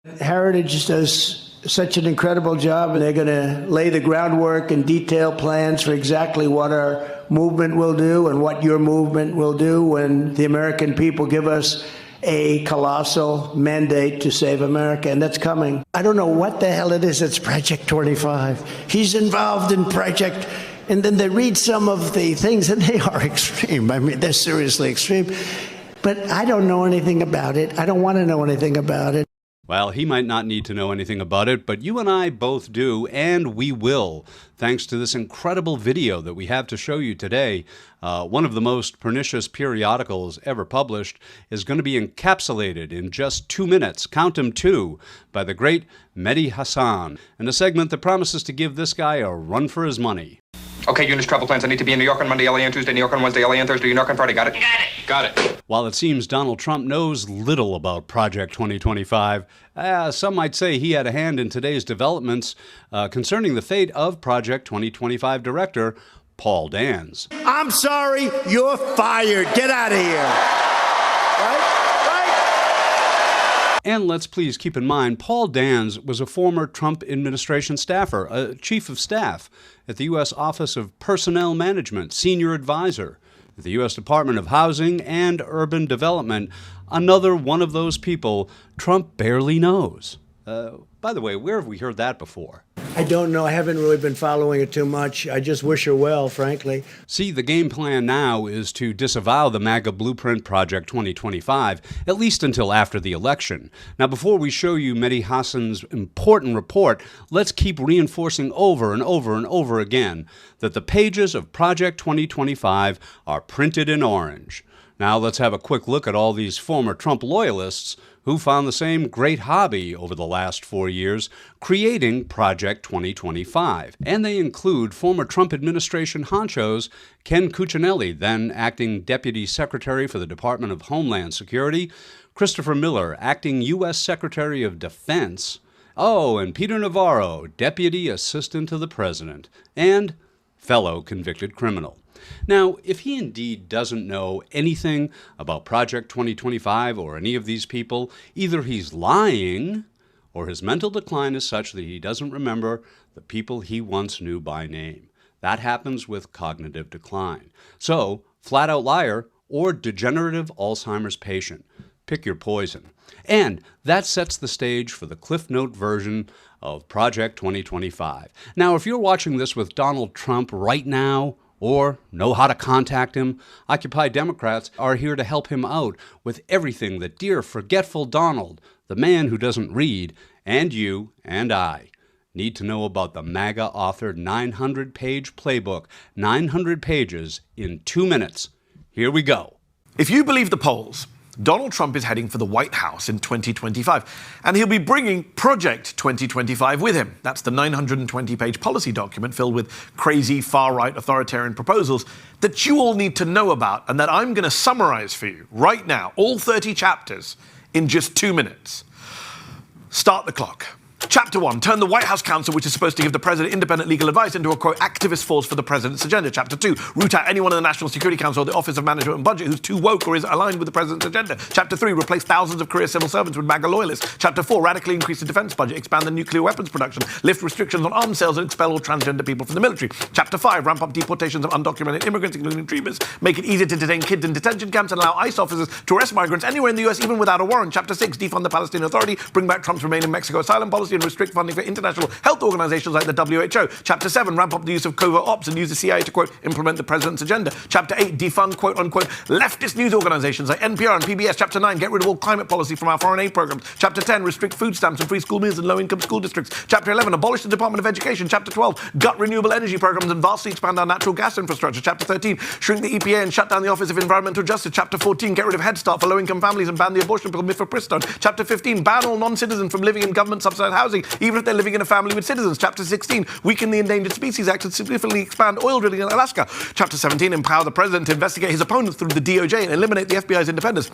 Heritage does such an incredible job, and they're going to lay the groundwork and detailed plans for exactly what our movement will do and what your movement will do when the American people give us a colossal mandate to save America, and that's coming. I don't know what the hell it is. It's Project 25. He's involved in Project, and then they read some of the things, and they are extreme. I mean, they're seriously extreme. But I don't know anything about it. I don't want to know anything about it. Well, he might not need to know anything about it, but you and I both do, and we will, thanks to this incredible video that we have to show you today. One of the most pernicious periodicals ever published is going to be encapsulated in just 2 minutes, count them 2, by the great Mehdi Hasan, in a segment that promises to give this guy a run for his money. Okay, Eunice, travel plans. I need to be in New York on Monday, LA on Tuesday, New York on Wednesday, LA on Thursday, New York on Friday. Got it? Got it. While it seems Donald Trump knows little about Project 2025, some might say he had a hand in today's developments concerning the fate of Project 2025 director Paul Dans. I'm sorry, you're fired. Get out of here. Right? And let's please keep in mind, Paul Dans was a former Trump administration staffer, a chief of staff at the U.S. Office of Personnel Management, senior advisor at the U.S. Department of Housing and Urban Development, another one of those people Trump barely knows. By the way, where have we heard that before? I don't know. I haven't really been following it too much. I just wish her well, frankly. See, the game plan now is to disavow the MAGA Blueprint Project 2025, at least until after the election. Now, before we show you Mehdi Hasan's important report, let's keep reinforcing over and over and over again that the pages of Project 2025 are printed in orange. Now, let's have a quick look at all these former Trump loyalists who found the same great hobby over the last 4 years, creating Project 2025. And they include former Trump administration honchos Ken Cuccinelli, then acting Deputy Secretary for the Department of Homeland Security, Christopher Miller, acting U.S. Secretary of Defense, and Peter Navarro, Deputy Assistant to the President, and fellow convicted criminal. Now, if he indeed doesn't know anything about Project 2025 or any of these people, either he's lying or his mental decline is such that he doesn't remember the people he once knew by name. That happens with cognitive decline. So, flat-out liar or degenerative Alzheimer's patient. Pick your poison. And that sets the stage for the Cliff Note version of Project 2025. Now, if you're watching this with Donald Trump right now, or know how to contact him, Occupy Democrats are here to help him out with everything that dear forgetful Donald, the man who doesn't read, and you and I need to know about the MAGA-authored 900-page playbook, 900 pages in 2 minutes. Here we go. If you believe the polls, Donald Trump is heading for the White House in 2025, and he'll be bringing Project 2025 with him. That's the 920-page policy document filled with crazy far-right authoritarian proposals that you all need to know about and that I'm going to summarize for you right now, all 30 chapters, in just 2 minutes. Start the clock. Chapter 1, turn the White House Council, which is supposed to give the president independent legal advice, into a, quote, activist force for the president's agenda. Chapter 2, root out anyone in the National Security Council or the Office of Management and Budget who's too woke or is aligned with the president's agenda. Chapter 3, replace thousands of career civil servants with MAGA loyalists. Chapter 4, radically increase the defense budget, expand the nuclear weapons production, lift restrictions on arms sales and expel all transgender people from the military. Chapter 5, ramp up deportations of undocumented immigrants, including dreamers, make it easier to detain kids in detention camps and allow ICE officers to arrest migrants anywhere in the US, even without a warrant. Chapter 6, defund the Palestinian Authority, bring back Trump's Remain in Mexico asylum policy and restrict funding for international health organizations like the WHO. Chapter 7, ramp up the use of covert ops and use the CIA to, quote, implement the president's agenda. Chapter 8, defund, quote, unquote, leftist news organizations like NPR and PBS. Chapter 9, get rid of all climate policy from our foreign aid programs. Chapter 10, restrict food stamps and free school meals in low-income school districts. Chapter 11, abolish the Department of Education. Chapter 12, gut renewable energy programs and vastly expand our natural gas infrastructure. Chapter 13, shrink the EPA and shut down the Office of Environmental Justice. Chapter 14, get rid of Head Start for low-income families and ban the abortion pill mifepristone. Chapter 15, ban all non-citizens from living in government-subsidized housing, even if they're living in a family with citizens. Chapter 16, weaken the Endangered Species Act and significantly expand oil drilling in Alaska. Chapter 17, empower the president to investigate his opponents through the DOJ and eliminate the FBI's independence.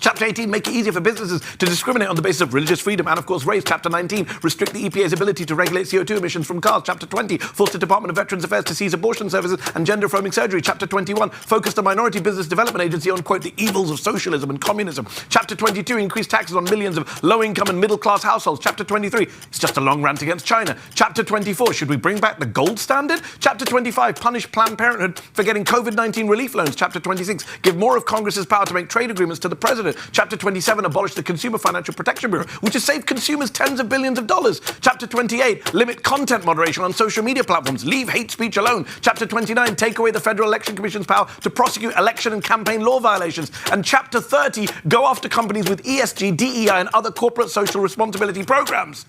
Chapter 18, make it easier for businesses to discriminate on the basis of religious freedom and, of course, race. Chapter 19, restrict the EPA's ability to regulate CO2 emissions from cars. Chapter 20, force the Department of Veterans Affairs to seize abortion services and gender-affirming surgery. Chapter 21, focus the Minority Business Development Agency on, quote, the evils of socialism and communism. Chapter 22, increase taxes on millions of low-income and middle-class households. Chapter 23, it's just a long rant against China. Chapter 24, should we bring back the gold standard? Chapter 25, punish Planned Parenthood for getting COVID-19 relief loans. Chapter 26, give more of Congress's power to make trade agreements to the president. Chapter 27, abolish the Consumer Financial Protection Bureau, which has saved consumers tens of billions of dollars. Chapter 28, limit content moderation on social media platforms. Leave hate speech alone. Chapter 29, take away the Federal Election Commission's power to prosecute election and campaign law violations. And Chapter 30, go after companies with ESG, DEI, and other corporate social responsibility programs.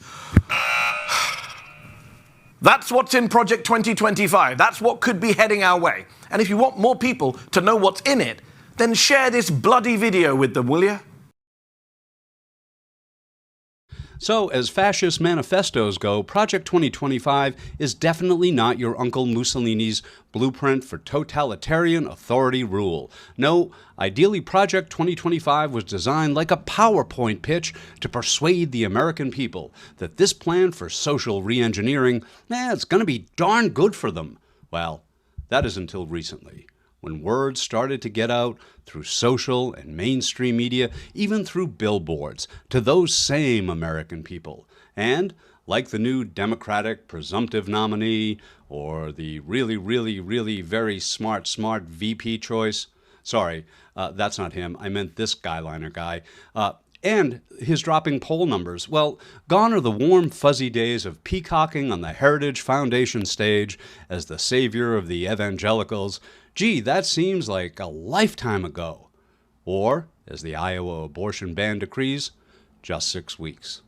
That's what's in Project 2025. That's what could be heading our way. And if you want more people to know what's in it, then share this bloody video with them, will you? So, as fascist manifestos go, Project 2025 is definitely not your Uncle Mussolini's blueprint for totalitarian authority rule. No, ideally Project 2025 was designed like a PowerPoint pitch to persuade the American people that this plan for social re-engineering, it's going to be darn good for them. Well, that is until recently, when words started to get out through social and mainstream media, even through billboards, to those same American people. And, like the new Democratic presumptive nominee, or the really very smart VP choice, sorry, that's not him, I meant this guyliner guy, and his dropping poll numbers, well, gone are the warm, fuzzy days of peacocking on the Heritage Foundation stage as the savior of the evangelicals. Gee, that seems like a lifetime ago. Or, as the Iowa abortion ban decrees, just 6 weeks.